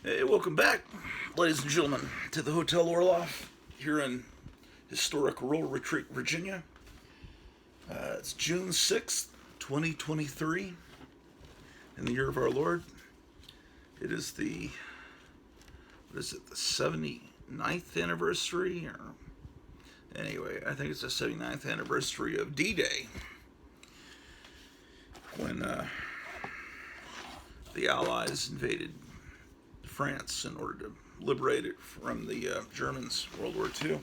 Hey, welcome back, ladies and gentlemen, to the Hotel Orloff here in historic Rural Retreat, Virginia. It's June 6th, 2023, in the year of our Lord. It is the 79th anniversary? Or anyway, I think it's the 79th anniversary of D-Day, when the Allies invaded France in order to liberate it from the Germans, World War II.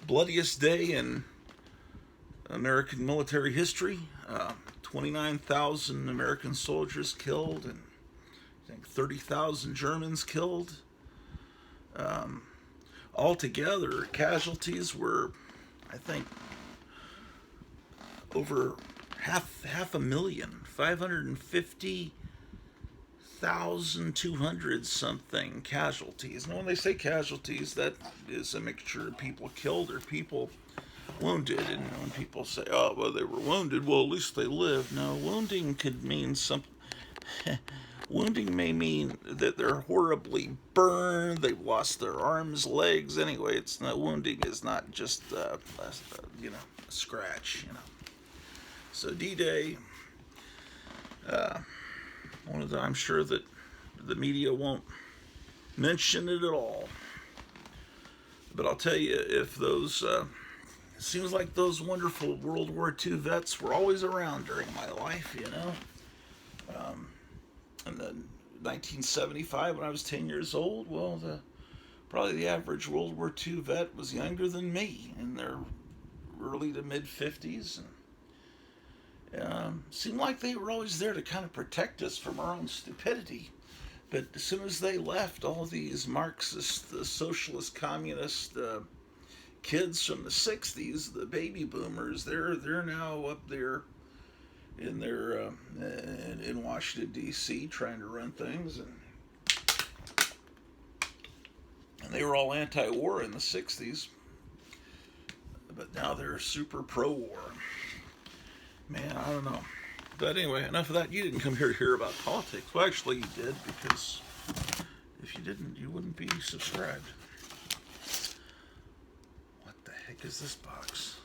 Bloodiest day in American military history. 29,000 American soldiers killed, and I think 30,000 Germans killed. Altogether, casualties were, I think, over half a million, 550,200 something casualties. And when they say casualties, that is a mixture of people killed or people wounded. And when people say, "Oh, well, they were wounded," well, at least they lived. No, wounding could mean something. Wounding may mean that they're horribly burned, they've lost their arms, legs. Anyway, it's not, wounding is not just a scratch. So D-Day, I'm sure that the media won't mention it at all. But I'll tell you, if those, it seems like those wonderful World War II vets were always around during my life, And then 1975, when I was 10 years old, well, probably the average World War II vet was younger than me, in their early to mid 50s, and seemed like they were always there to kind of protect us from our own stupidity. But as soon as they left, all these Marxist, socialist, communist kids from the 60s, the baby boomers, they're now up there in their in Washington D.C. trying to run things, and they were all anti-war in the 60s, but now they're super pro-war. Man, I don't know. But anyway, enough of that. You didn't come here to hear about politics. Well, actually, you did, because if you didn't, you wouldn't be subscribed. What the heck is this box?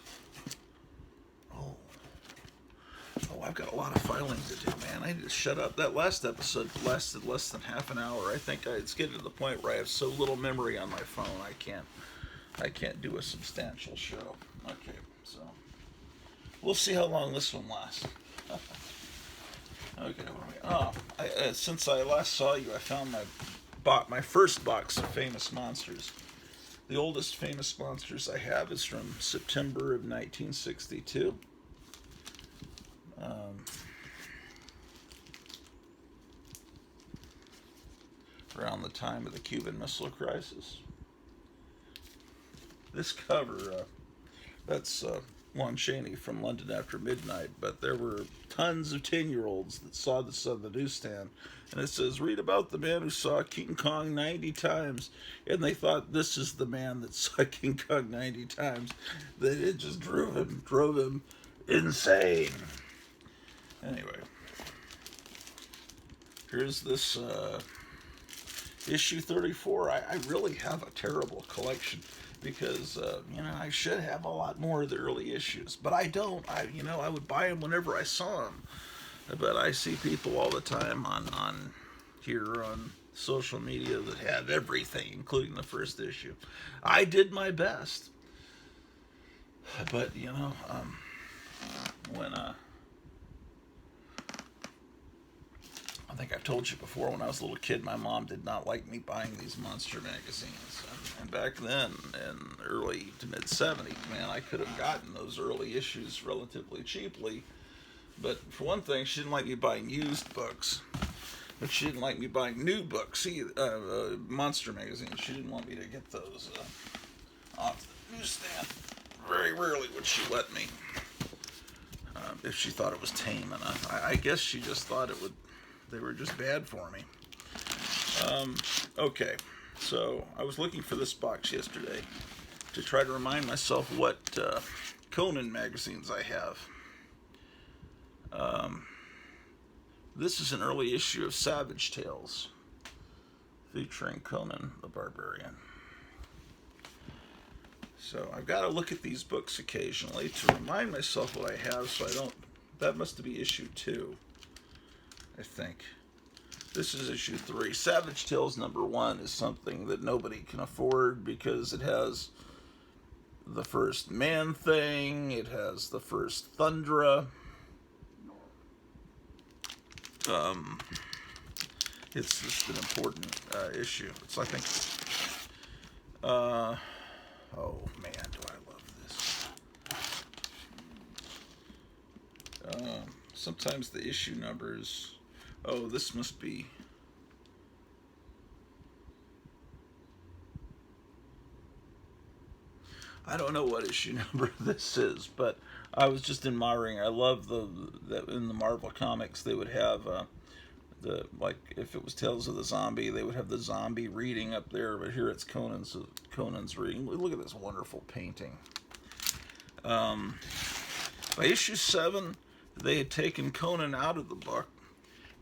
Oh, I've got a lot of filing to do, man. I need to shut up. That last episode lasted less than half an hour. I think it's getting to the point where I have so little memory on my phone, I can't do a substantial show. Okay, so we'll see how long this one lasts. Okay, since I last saw you, I found my first box of Famous Monsters. The oldest Famous Monsters I have is from September of 1962. Around the time of the Cuban Missile Crisis. This cover, that's Lon Chaney from London After Midnight, but there were tons of 10-year-olds that saw this on the newsstand, and it says, "Read about the man who saw King Kong 90 times," and they thought, this is the man that saw King Kong 90 times. That it just drove him insane. Anyway, here's this issue 34. I really have a terrible collection, because I should have a lot more of the early issues, but I don't. I would buy them whenever I saw them, but I see people all the time on here on social media that have everything, including the first issue. I did my best, but when I think I've told you before, when I was a little kid, my mom did not like me buying these monster magazines. And back then, in early to mid 70s, man, I could have gotten those early issues relatively cheaply. But for one thing, she didn't like me buying used books. But she didn't like me buying new books, either, monster magazines. She didn't want me to get those off the newsstand. Very rarely would she let me, if she thought it was tame enough. I guess she just thought they were just bad for me. Okay, so I was looking for this box yesterday to try to remind myself what Conan magazines I have. This is an early issue of Savage Tales, featuring Conan the Barbarian. So I've got to look at these books occasionally to remind myself what I have, so I don't. That must be issue 2, I think. This is issue 3. Savage Tales #1 is something that nobody can afford because it has the first Man Thing, it has the first Thundra. It's just an important issue. It's, I think, oh man, do I love this. Sometimes the issue numbers, oh, this must be, I don't know what issue number this is, but I was just admiring. I love that in the Marvel comics they would have like if it was Tales of the Zombie, they would have the zombie reading up there, but here it's Conan's reading. Look at this wonderful painting. By issue 7, they had taken Conan out of the book,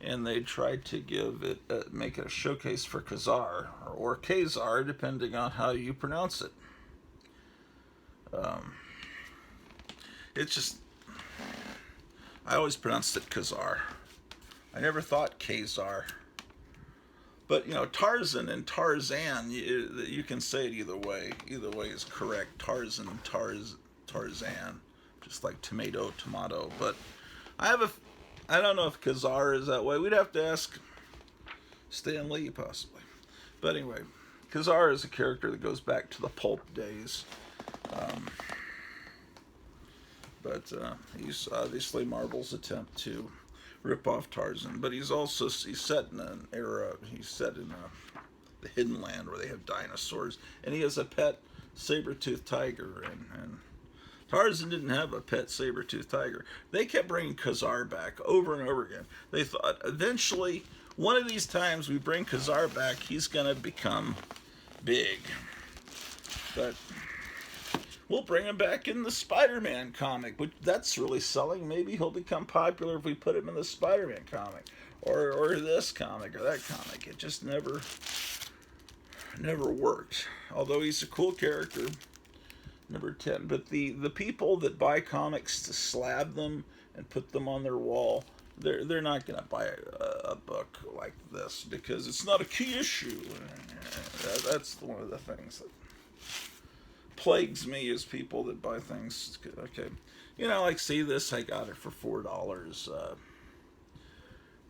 and they tried to give it make it a showcase for Khazar or Khazar, depending on how you pronounce it. It's just, I always pronounced it Khazar. I never thought Khazar. But, Tarzan and Tarzan, you can say it either way. Either way is correct. Tarzan, Tarzan. Just like tomato. But I don't know if Khazar is that way. We'd have to ask Stan Lee, possibly. But anyway, Khazar is a character that goes back to the pulp days. But he's obviously Marvel's attempt to rip off Tarzan. But he's set in an era, he's set in the Hidden Land where they have dinosaurs. And he has a pet saber-toothed tiger. And Tarzan didn't have a pet saber-toothed tiger. They kept bringing Khazar back over and over again. They thought, eventually, one of these times we bring Khazar back, he's going to become big. But we'll bring him back in the Spider-Man comic, which that's really selling. Maybe he'll become popular if we put him in the Spider-Man comic, or this comic, or that comic. It just never worked. Although he's a cool character, number 10. But the people that buy comics to slab them and put them on their wall, they're not going to buy a book like this because it's not a key issue. That's one of the things that plagues me is people that buy things. Okay, like see this, I got it for $4.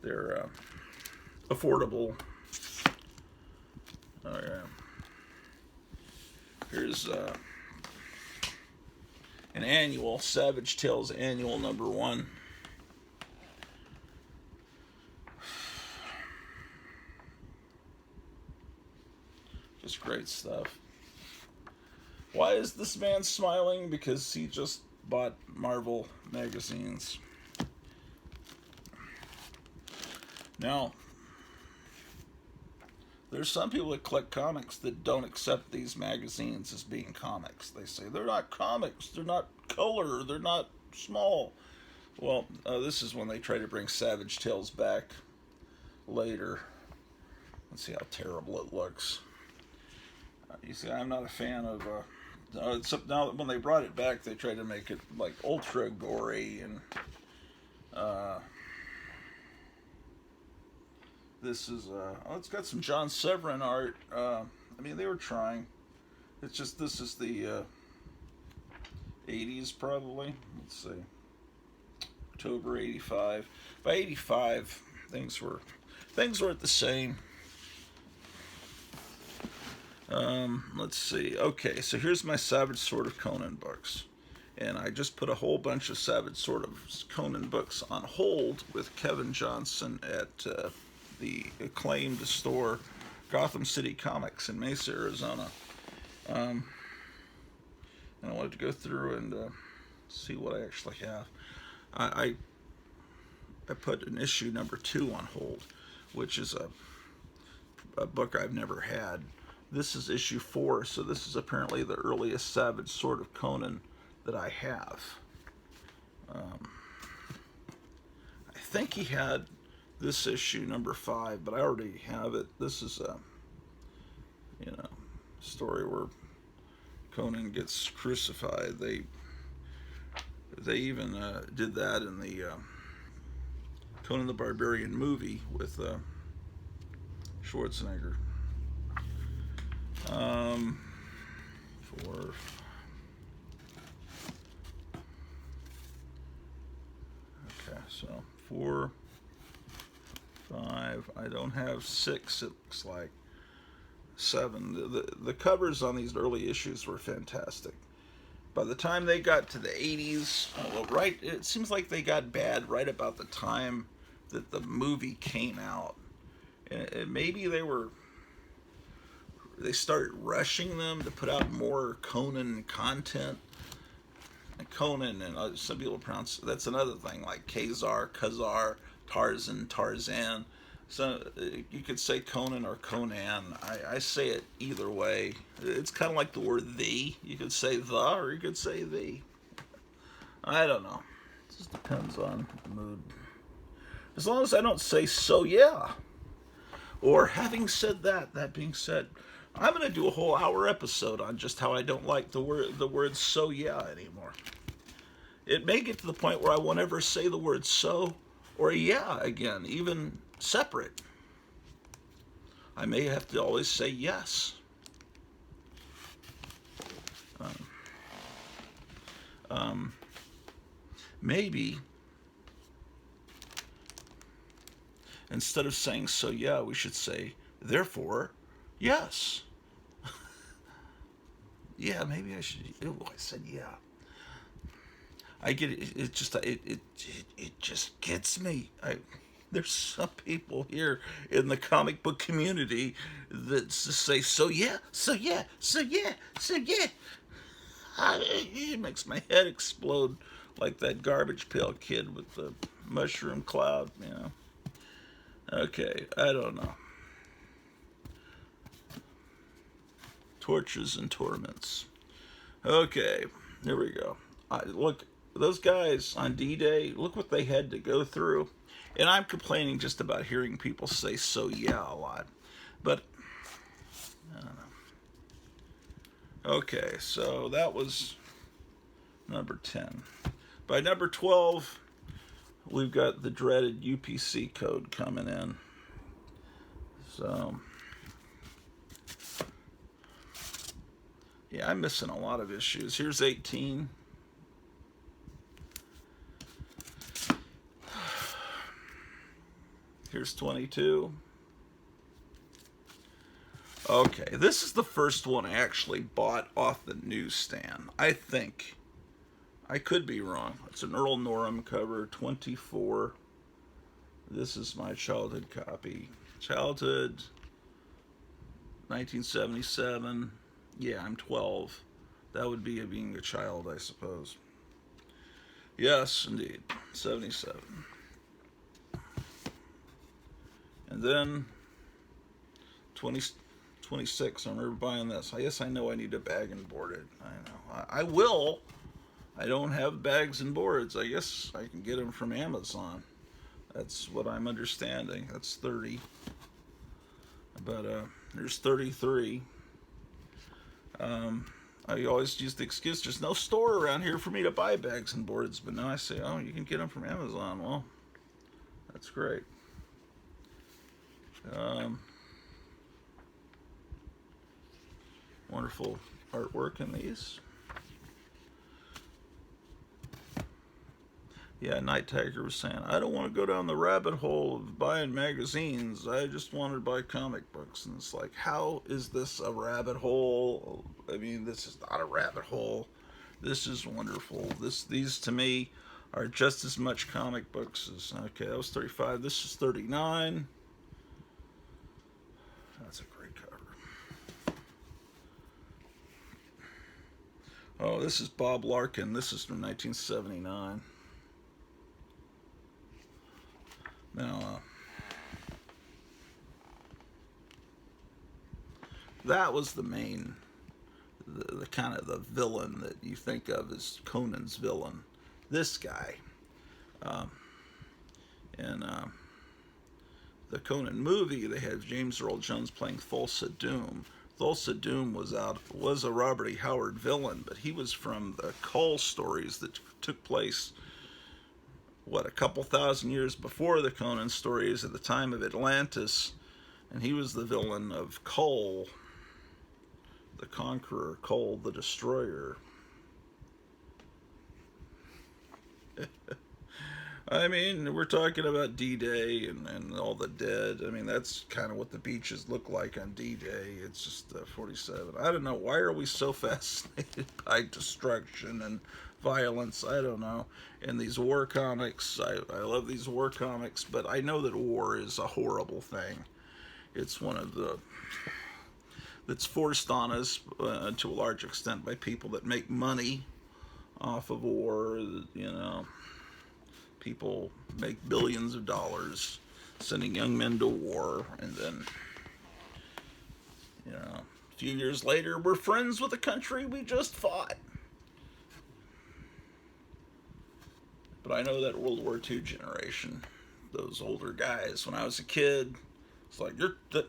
They're affordable. Oh yeah. Here's an annual Savage Tales annual #1. Just great stuff. Why is this man smiling? Because he just bought Marvel magazines. Now, there's some people that collect comics that don't accept these magazines as being comics. They say, they're not comics, they're not color, they're not small. Well, this is when they try to bring Savage Tales back later. Let's see how terrible it looks. You see, I'm not a fan of... except now when they brought it back, they tried to make it like ultra gory, and this is it's got some John Severin art. They were trying. It's just this is the 80s probably. Let's see, October '85. By '85, things weren't the same. Let's see. Okay, so here's my Savage Sword of Conan books. And I just put a whole bunch of Savage Sword of Conan books on hold with Kevin Johnson at the acclaimed store Gotham City Comics in Mesa, Arizona. And I wanted to go through and see what I actually have. I put an issue #2 on hold, which is a book I've never had. This is issue 4, so this is apparently the earliest Savage Sword of Conan that I have. I think he had this issue number 5, but I already have it. This is a story where Conan gets crucified. They even did that in the Conan the Barbarian movie with Schwarzenegger. For okay, so 4, 5. I don't have 6. It looks like 7. The covers on these early issues were fantastic. By the time they got to the 80s, right, it seems like they got bad right about the time that the movie came out. And maybe they started rushing them to put out more Conan content. And Conan, and some people pronounce, that's another thing, like Khazar, Tarzan, Tarzan. So you could say Conan or Conan. I say it either way. It's kind of like the word the. You could say the or you could say the. I don't know. It just depends on the mood. As long as I don't say so yeah. Or having said that being said, I'm going to do a whole hour episode on just how I don't like the word so yeah anymore. It may get to the point where I won't ever say the word so or yeah again, even separate. I may have to always say yes. Maybe instead of saying so yeah, we should say therefore yes. Yeah, maybe I should. Oh, I said yeah. I get it. It just gets me. There's some people here in the comic book community that just say so yeah, so yeah, so yeah, so yeah. It makes my head explode like that garbage pail kid with the mushroom cloud. Okay, I don't know. Tortures and torments. Okay, here we go. Look, those guys on D-Day, look what they had to go through. And I'm complaining just about hearing people say so yeah a lot. But, I don't know. Okay, so that was number 10. By number 12, we've got the dreaded UPC code coming in. So, yeah, I'm missing a lot of issues. Here's 18. Here's 22. Okay, this is the first one I actually bought off the newsstand. I think. I could be wrong. It's an Earl Norham cover, 24. This is my childhood copy. Childhood, 1977. Yeah, I'm 12. That would be being a child, I suppose. Yes, indeed. 77. And then 26. I remember buying this. Yes, I know I need a bag and board it. I know. I will. I don't have bags and boards. I guess I can get them from Amazon. That's what I'm understanding. That's 30. But there's 33. I always use the excuse there's no store around here for me to buy bags and boards. But now I say, oh, you can get them from Amazon. Well, that's great. Wonderful artwork in these. Yeah, Night Tiger was saying, I don't want to go down the rabbit hole of buying magazines. I just wanted to buy comic books. And it's like, how is this a rabbit hole? I mean, this is not a rabbit hole. This is wonderful. These to me are just as much comic books as, okay, that was 35. This is 39. That's a great cover. Oh, this is Bob Larkin. This is from 1979. Now, that was the main, the kind of the villain that you think of as Conan's villain. This guy. And the Conan movie, they had James Earl Jones playing Thulsa Doom. Thulsa Doom was a Robert E. Howard villain, but he was from the Kull stories that took place, a couple thousand years before the Conan stories, at the time of Atlantis, and he was the villain of Kull, the Conqueror, Kull the Destroyer. I mean, we're talking about D-Day and all the dead. I mean, that's kind of what the beaches look like on D-Day. It's just 47. I don't know. Why are we so fascinated by destruction and violence? I don't know. And these war comics, I love these war comics, but I know that war is a horrible thing. It's one of the... that's forced on us to a large extent by people that make money off of war, you know. People make billions of dollars sending young men to war, and then, you know, a few years later, we're friends with the country we just fought. But I know that World War II generation, those older guys, when I was a kid, it's like,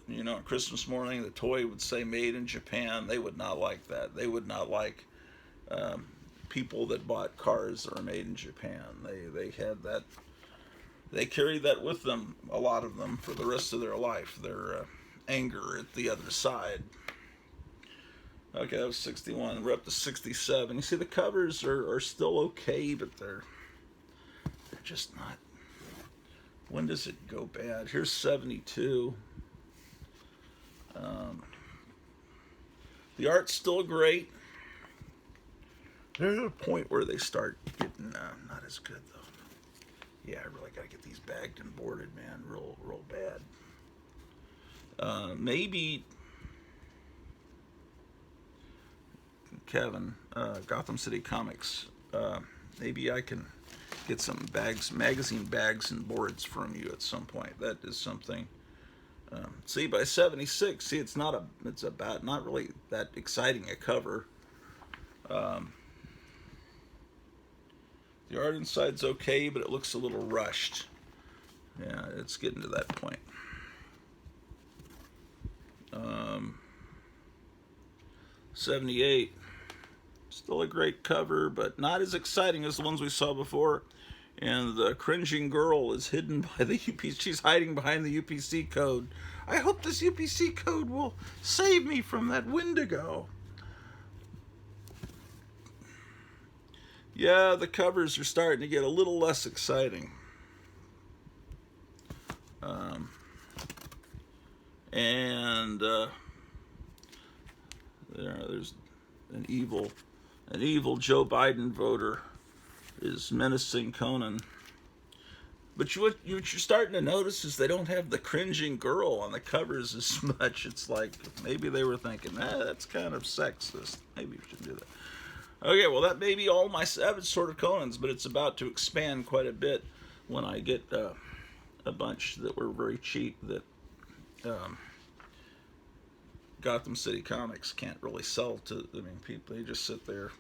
you know, Christmas morning, the toy would say made in Japan. They would not like that. They would not like people that bought cars that are made in Japan. They had that, they carried that with them, a lot of them, for the rest of their life, their anger at the other side. Okay, that was 61. We're up to 67. You see, the covers are still okay, but they're just not. When does it go bad? Here's 72. The art's still great. There's a point where they start getting not as good, though. Yeah, I really got to get these bagged and boarded, man, real bad. Maybe Kevin, Gotham City Comics. Maybe I can get some magazine bags and boards from you at some point. That is something. See, by 76, see, it's not really that exciting a cover. The art inside's okay, but it looks a little rushed. Yeah, it's getting to that point. 78. Still a great cover, but not as exciting as the ones we saw before. And the cringing girl is hidden by the UPC. She's hiding behind the UPC code. I hope this UPC code will save me from that Wendigo. Yeah, the covers are starting to get a little less exciting. There's an evil Joe Biden voter is menacing Conan. But what you're starting to notice is they don't have the cringing girl on the covers as much. It's like maybe they were thinking, that's kind of sexist. Maybe we should do that. Okay, well, that may be all my Savage Sword of Conans, but it's about to expand quite a bit when I get a bunch that were very cheap that Gotham City Comics can't really sell to. I mean, people, they just sit there.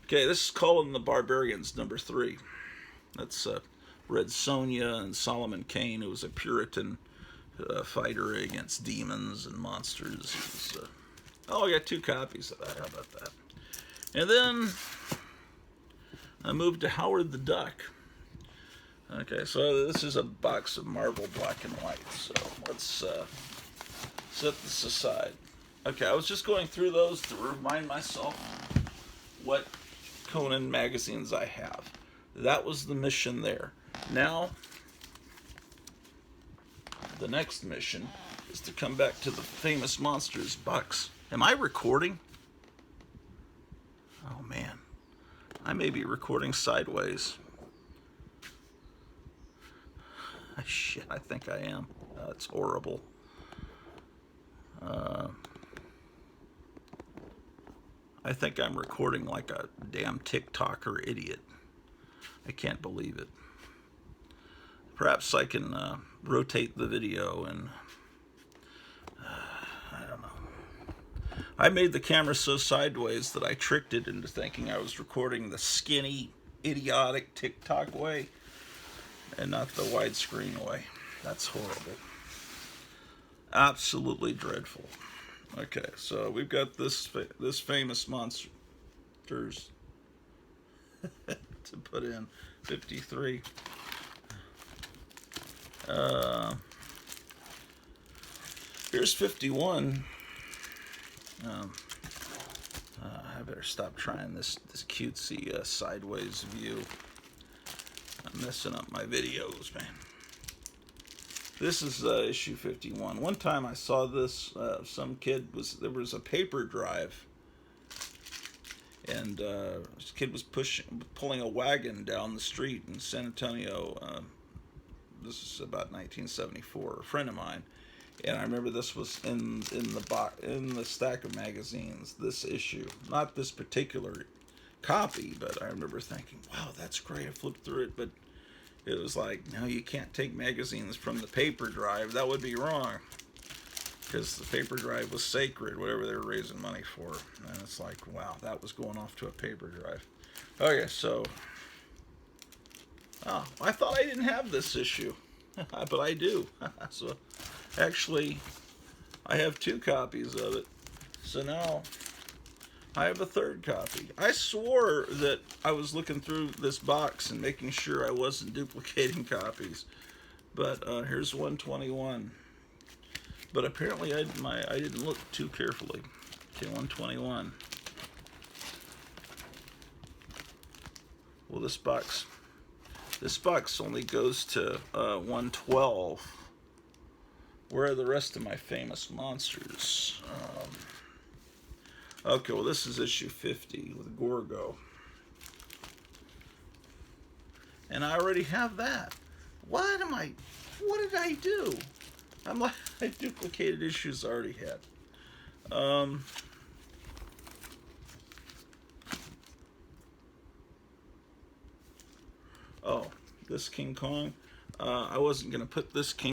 Okay, this is Conan the Barbarians, number 3. That's Red Sonja and Solomon Kane, who was a Puritan fighter against demons and monsters. I got 2 copies of that. How about that? And then I moved to Howard the Duck. Okay, so this is a box of Marvel black and white. So let's set this aside. Okay, I was just going through those to remind myself what Conan magazines I have. That was the mission there. Now, the next mission is to come back to the Famous Monsters box. Am I recording? Oh man, I may be recording sideways. Shit, I think I am. It's horrible. I think I'm recording like a damn TikToker idiot. I can't believe it. Perhaps I can rotate the video and I don't know. I made the camera so sideways that I tricked it into thinking I was recording the skinny, idiotic TikTok way and not the widescreen way. That's horrible. Absolutely dreadful. Okay, so we've got this famous monsters to put in 53. Uh, Here's 51. Um, I better stop trying this cutesy sideways view. I'm messing up my videos, man. This is issue 51. One time I saw this. There was a paper drive, and this kid was pulling a wagon down the street in San Antonio. This is about 1974. A friend of mine, and I remember this was in the stack of magazines. This issue, not this particular copy, but I remember thinking, "Wow, that's great." I flipped through it, but it was like, no, you can't take magazines from the paper drive. That would be wrong, because the paper drive was sacred, whatever they were raising money for. And it's like, wow, that was going off to a paper drive. Okay, so, oh, I thought I didn't have this issue, but I do. So, actually, I have 2 copies of it. So now I have a 3rd copy. I swore that I was looking through this box and making sure I wasn't duplicating copies, but here's 121. But apparently I didn't look too carefully. Okay, 121. Well, this box only goes to 112. Where are the rest of my famous monsters? Okay, well, this is issue 50 with Gorgo. And I already have that. What did I do? I'm like, I duplicated issues I already had. Oh, this King Kong. I wasn't going to put this King